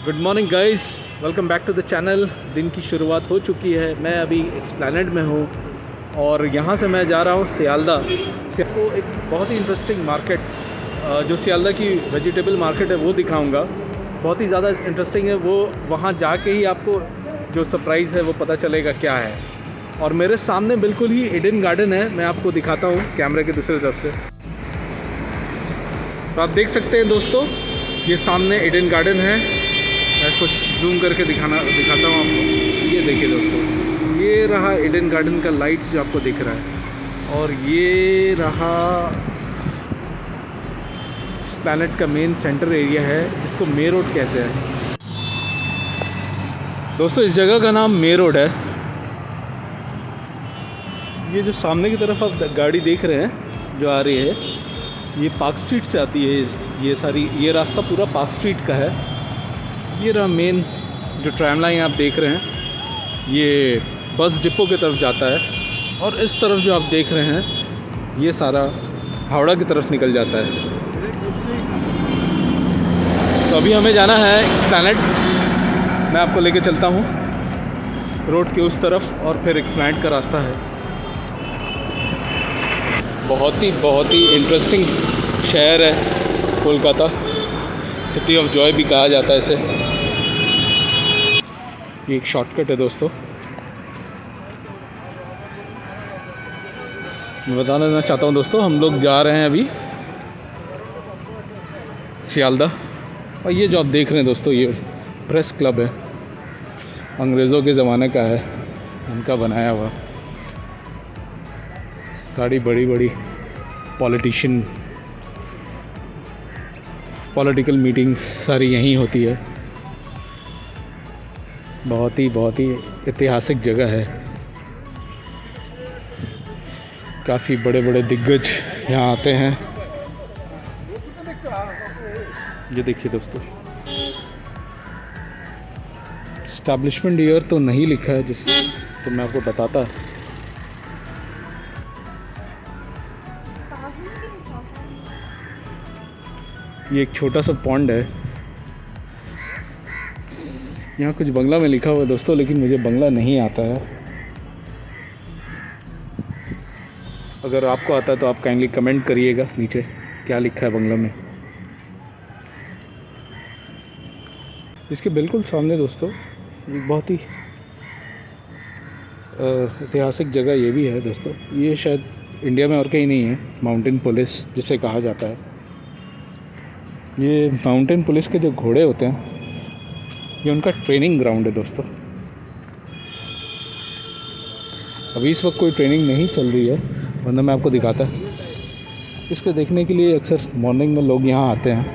Good morning guys, welcome back to the channel. दिन की शुरुआत हो चुकी है। मैं अभी एस्प्लैनेड में हूँ और यहाँ से मैं जा रहा हूँ सियालदा। को एक बहुत ही इंटरेस्टिंग मार्केट, जो सियालदा की वेजिटेबल मार्केट है वो दिखाऊंगा। बहुत ही ज़्यादा इंटरेस्टिंग है वो। वहाँ जाके ही आपको जो सरप्राइज़ है वो पता चलेगा क्या है। और मेरे सामने बिल्कुल ही ईडन गार्डन है, मैं आपको दिखाता हूँ कैमरे के दूसरी तरफ से। तो आप देख सकते हैं दोस्तों, ये सामने ईडन गार्डन है। मैं इसको जूम करके दिखाता हूँ आपको। ये देखिए दोस्तों, ये रहा ईडन गार्डन का लाइट्स जो आपको दिख रहा है, और ये रहा एस्प्लैनेड का मेन सेंटर एरिया है जिसको मे रोड कहते हैं। दोस्तों इस जगह का नाम मे रोड है। ये जो सामने की तरफ आप गाड़ी देख रहे हैं जो आ रही है, ये पार्क स्ट्रीट से आती है। ये रास्ता पूरा पार्क स्ट्रीट का है। ये रहा मेन जो ट्रैम लाइन आप देख रहे हैं, ये बस डिपो की तरफ जाता है। और इस तरफ जो आप देख रहे हैं, ये सारा हावड़ा की तरफ निकल जाता है। तो अभी हमें जाना है एस्प्लैनेड। मैं आपको लेके चलता हूँ रोड के उस तरफ, और फिर एस्प्लैनेड का रास्ता है। बहुत ही इंटरेस्टिंग शहर है कोलकाता। सिटी ऑफ जॉय भी कहा जाता है इसे। ये एक शॉर्टकट है दोस्तों। मैं बताना चाहता हूँ दोस्तों, हम लोग जा रहे हैं अभी सियालदा। और ये जो आप देख रहे हैं दोस्तों, ये प्रेस क्लब है। अंग्रेज़ों के ज़माने का है, उनका बनाया हुआ। सारी बड़ी पॉलिटिकल मीटिंग्स सारी यहीं होती है। बहुत ही ऐतिहासिक जगह है। काफ़ी बड़े दिग्गज यहाँ आते हैं। ये देखिए दोस्तों, एस्टैब्लिशमेंट ईयर तो नहीं लिखा है, तो मैं आपको बताता। ये एक छोटा सा पॉन्ड है। यहाँ कुछ बंगला में लिखा हुआ है दोस्तों, लेकिन मुझे बंगला नहीं आता है। अगर आपको आता है तो आप काइंडली कमेंट करिएगा नीचे क्या लिखा है बंगला में। इसके बिल्कुल सामने दोस्तों एक बहुत ही ऐतिहासिक जगह ये भी है दोस्तों। ये शायद इंडिया में और कहीं नहीं है, माउंटेन पुलिस जिसे कहा जाता है। ये माउंटेन पुलिस के जो घोड़े होते हैं, ये उनका ट्रेनिंग ग्राउंड है दोस्तों। अभी इस वक्त कोई ट्रेनिंग नहीं चल रही है, वरना मैं आपको दिखाता। इसको देखने के लिए अक्सर मॉर्निंग में लोग यहाँ आते हैं,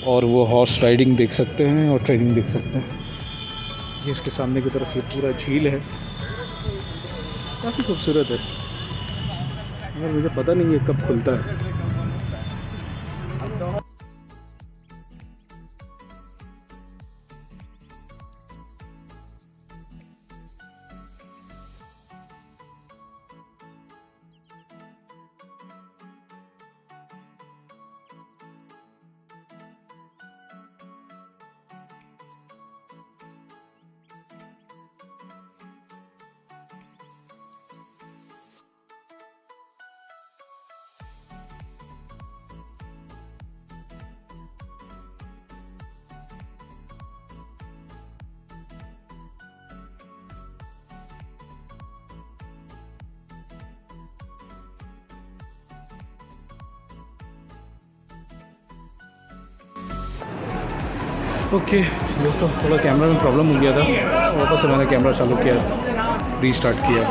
और वो हॉर्स राइडिंग देख सकते हैं और ट्रेनिंग देख सकते हैं। ये इसके सामने की तरफ ये पूरा झील है, काफ़ी खूबसूरत है। और मुझे पता नहीं ये कब खुलता है। ओके दोस्तों, थोड़ा कैमरा में प्रॉब्लम हो गया था, वापस से मैंने कैमरा चालू किया, रीस्टार्ट किया।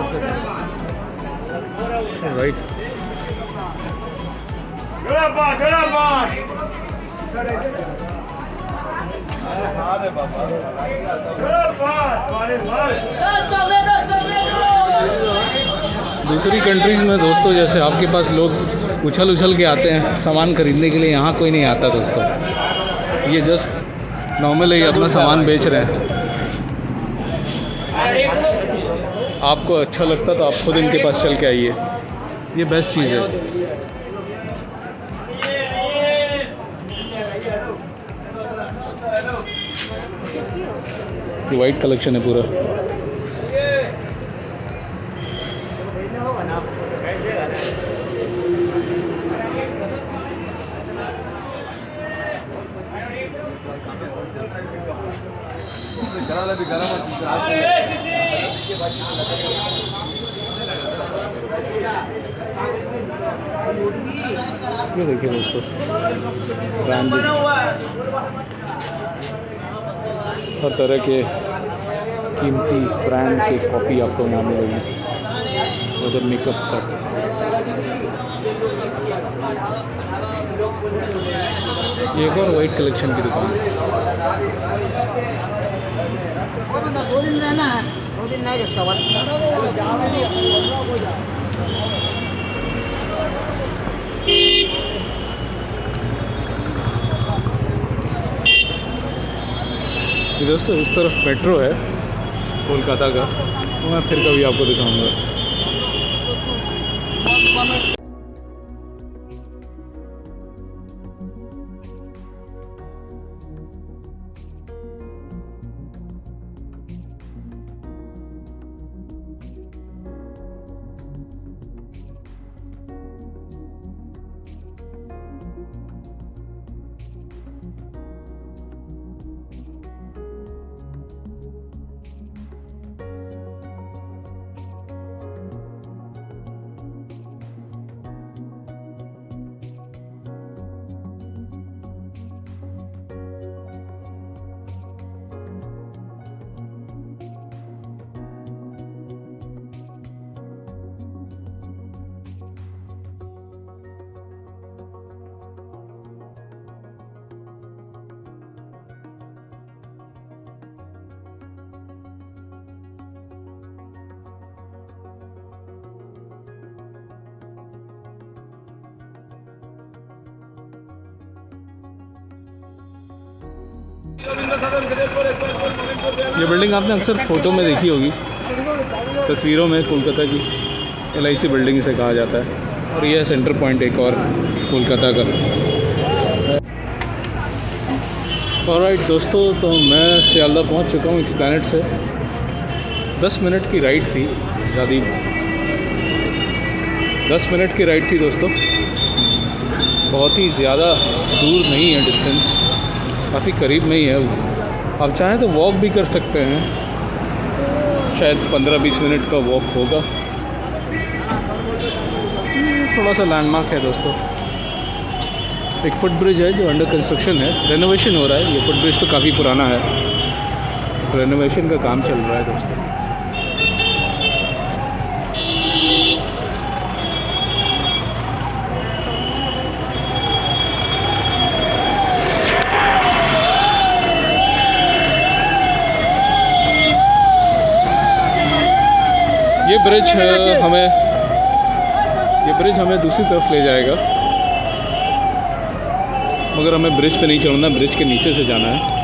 राइट, दूसरी कंट्रीज़ में दोस्तों जैसे आपके पास लोग उछल के आते हैं सामान खरीदने के लिए, यहाँ कोई नहीं आता दोस्तों। ये जस्ट नॉर्मल ही अपना सामान बेच रहे हैं। आपको अच्छा लगता तो आप खुद इनके पास चल के आइए, ये बेस्ट चीज़ है। ये वाइट कलेक्शन है पूरा। ये देखिए दोस्तों, ब्रांडेड हर तरह के कीमती ब्रांड के कॉपी आपको यहाँ मिलेगी। उधर मेकअप सेट, ये एक और वाइट कलेक्शन की दुकान है। 2 दिन रहना है, 2 दिन नहीं इसका बाद। ये दोस्तों इस तरफ मेट्रो है कोलकाता का, तो मैं फिर कभी आपको दिखाऊंगा। ये बिल्डिंग आपने अक्सर फ़ोटो में देखी होगी, तस्वीरों में, कोलकाता की LIC बिल्डिंग इसे कहा जाता है। और ये है सेंटर पॉइंट एक और कोलकाता का। ऑलराइट दोस्तों, तो मैं सियालदा पहुंच चुका हूँ एस्प्लैनेड से। 10 मिनट की राइड थी, ज़्यादा 10 मिनट की राइड थी दोस्तों। बहुत ही ज़्यादा दूर नहीं है डिस्टेंस, काफ़ी करीब में ही है। आप चाहें तो वॉक भी कर सकते हैं, शायद 15-20 मिनट का वॉक होगा। थोड़ा सा लैंडमार्क है दोस्तों। एक फुट ब्रिज है जो अंडर कंस्ट्रक्शन है, रेनोवेशन हो रहा है। ये फुट ब्रिज तो काफ़ी पुराना है, रेनोवेशन का काम चल रहा है दोस्तों। ये ब्रिज हमें दूसरी तरफ ले जाएगा, मगर हमें ब्रिज पे नहीं चढ़ना, ब्रिज के नीचे से जाना है।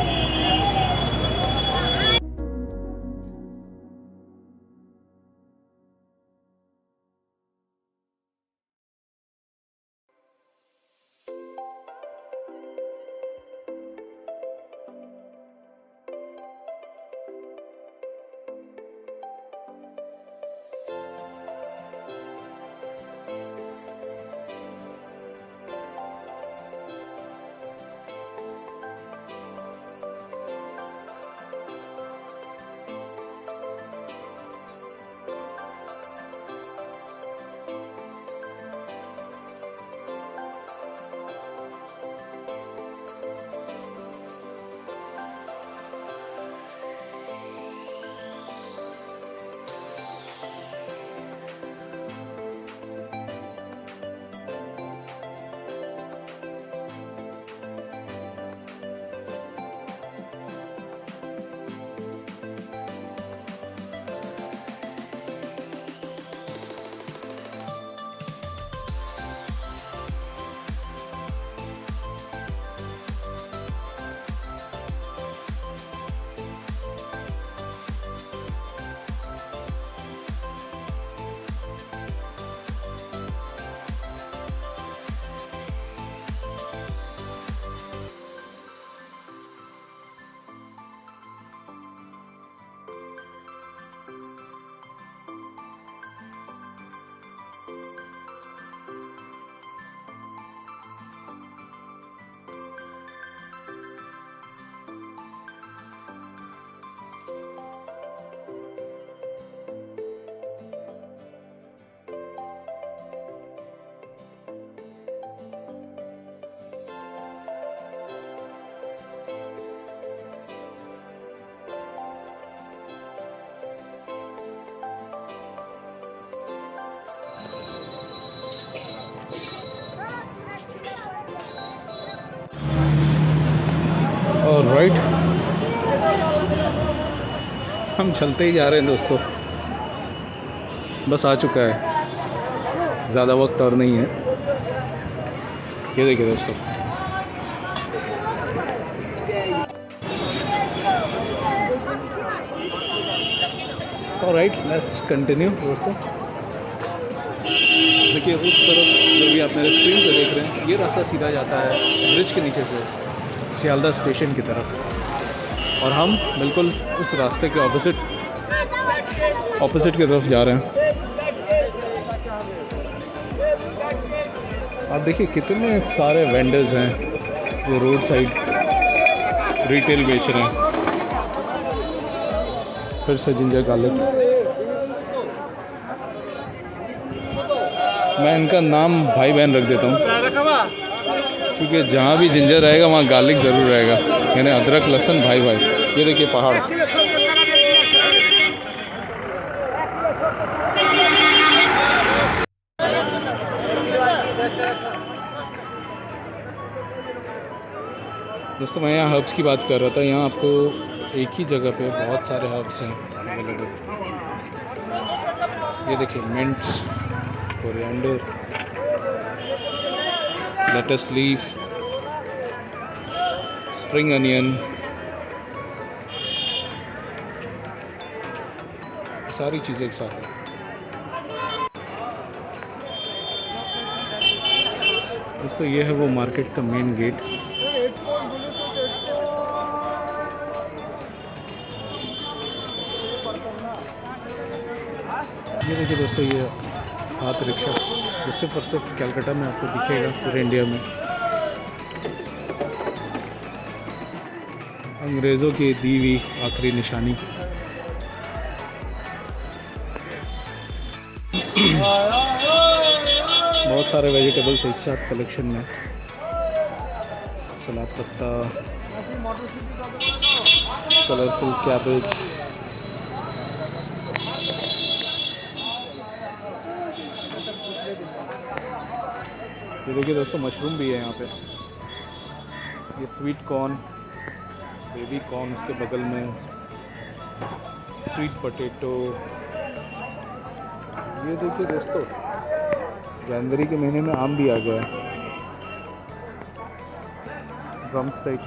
ऑलराइट, हम चलते ही जा रहे हैं दोस्तों, बस आ चुका है, ज़्यादा वक्त और नहीं है। ये देखिए दोस्तों, ऑलराइट, लेट्स कंटिन्यू दोस्तों। देखिए उस तरफ जो भी आप मेरे स्क्रीन पे देख रहे हैं, ये रास्ता सीधा जाता है ब्रिज के नीचे से सियालदा स्टेशन की तरफ, और हम बिल्कुल उस रास्ते के ऑपोजिट की तरफ जा रहे हैं। आप देखिए कितने सारे वेंडर्स हैं जो रोड साइड रिटेल बेच रहे हैं। फिर से जिंजर गार्लिक, मैं इनका नाम भाई बहन रख देता हूँ, क्योंकि जहाँ भी जिंजर रहेगा वहाँ गार्लिक ज़रूर रहेगा, यानी अदरक लहसुन भाई भाई। ये देखिए पहाड़, दोस्तों मैं यहाँ हर्ब्स की बात कर रहा था। यहाँ आपको एक ही जगह पे बहुत सारे हर्ब्स हैं अवेलेबल। ये देखिए mint, coriander, lettuce leaf, spring onion, सारी चीज़ें एक साथ हैं। दोस्तों ये है वो मार्केट का मेन गेट। ये देखिए दोस्तों, ये हाथ रिक्शा सिर्फ और सिर्फ कलकत्ता में आपको दिखेगा, पूरे इंडिया में। अंग्रेज़ों की दी हुई आखिरी निशानी। बहुत सारे वेजिटेबल्स एक साथ कलेक्शन में, सलाद पत्ता, कलरफुल कैबेज, ये देखिए दोस्तों मशरूम भी है यहाँ पे। ये स्वीट कॉर्न, बेबी कॉर्न, उसके बगल में स्वीट पोटैटो। ये देखिए दोस्तों, जनवरी के महीने में आम भी आ गया है। ड्रम स्टिक,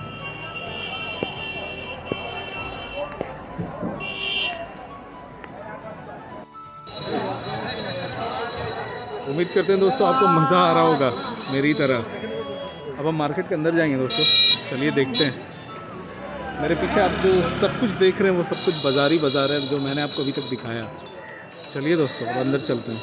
उम्मीद करते हैं दोस्तों आपको मज़ा आ रहा होगा मेरी तरह। अब हम मार्केट के अंदर जाएंगे दोस्तों, चलिए देखते हैं। मेरे पीछे आप जो सब कुछ देख रहे हैं वो सब कुछ बाज़ार ही बाज़ार है, जो मैंने आपको अभी तक दिखाया। चलिए दोस्तों अब अंदर चलते हैं।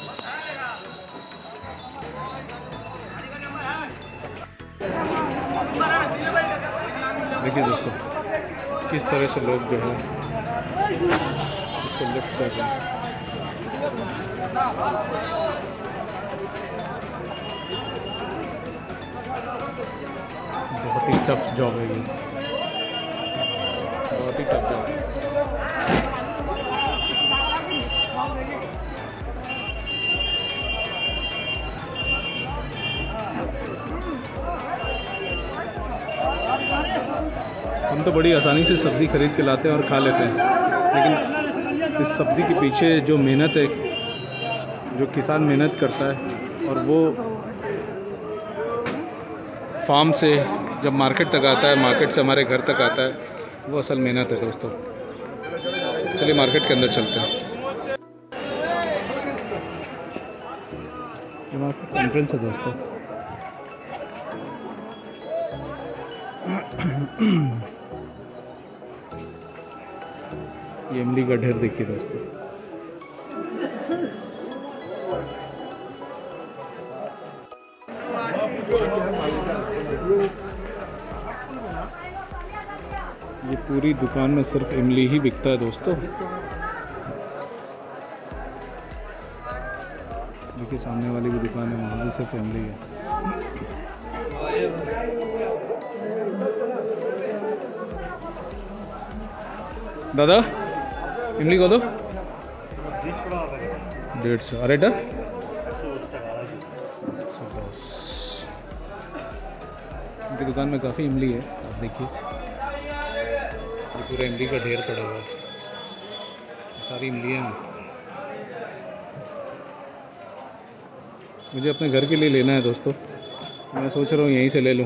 देखिए दोस्तों किस तरह से लोग जो है इसको लिफ्ट कर रहे हैं। बहुत ही टफ जॉब है ये, बहुत ही टफ जॉब है। हम तो बड़ी आसानी से सब्ज़ी खरीद के लाते हैं और खा लेते हैं, लेकिन इस सब्ज़ी के पीछे जो मेहनत है, जो किसान मेहनत करता है, और वो फार्म से जब मार्केट तक आता है, मार्केट से हमारे घर तक आता है, वो असल मेहनत है दोस्तों। चलिए मार्केट के अंदर चलते हैं। ये मार्केट का एंट्रेंस है दोस्तों। ये इमली का ढेर देखिए दोस्तों। ये पूरी दुकान में सिर्फ इमली ही बिकता है दोस्तों। देखिए सामने वाली भी दुकान है, वहाँ भी सिर्फ इमली है। दादा इमली को दो 150 और एटा इनकी दुकान में काफ़ी इमली है, आप देखिए। पूरा इमली का ढेर पड़ा हुआ है, सारी इमलियाँ हैं। मुझे अपने घर के लिए लेना है दोस्तों, मैं सोच रहा हूँ यहीं से ले लूँ।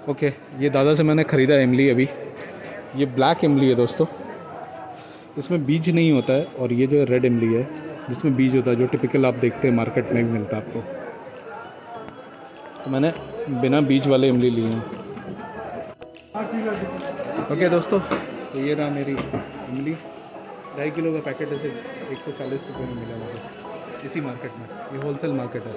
ओके, ये दादा से मैंने ख़रीदा है इमली अभी। ये ब्लैक इमली है दोस्तों, इसमें बीज नहीं होता है, और ये जो रेड इमली है जिसमें बीज होता है, जो टिपिकल आप देखते हैं मार्केट में मिलता है आपको। तो मैंने बिना बीज वाले इमली लिए हैं। ओके दोस्तों, तो ये रहा मेरी इमली। 2.5 किलो का पैकेट ऐसे 140 रुपये में मिला मुझे इसी मार्केट में। ये होलसेल मार्केट है।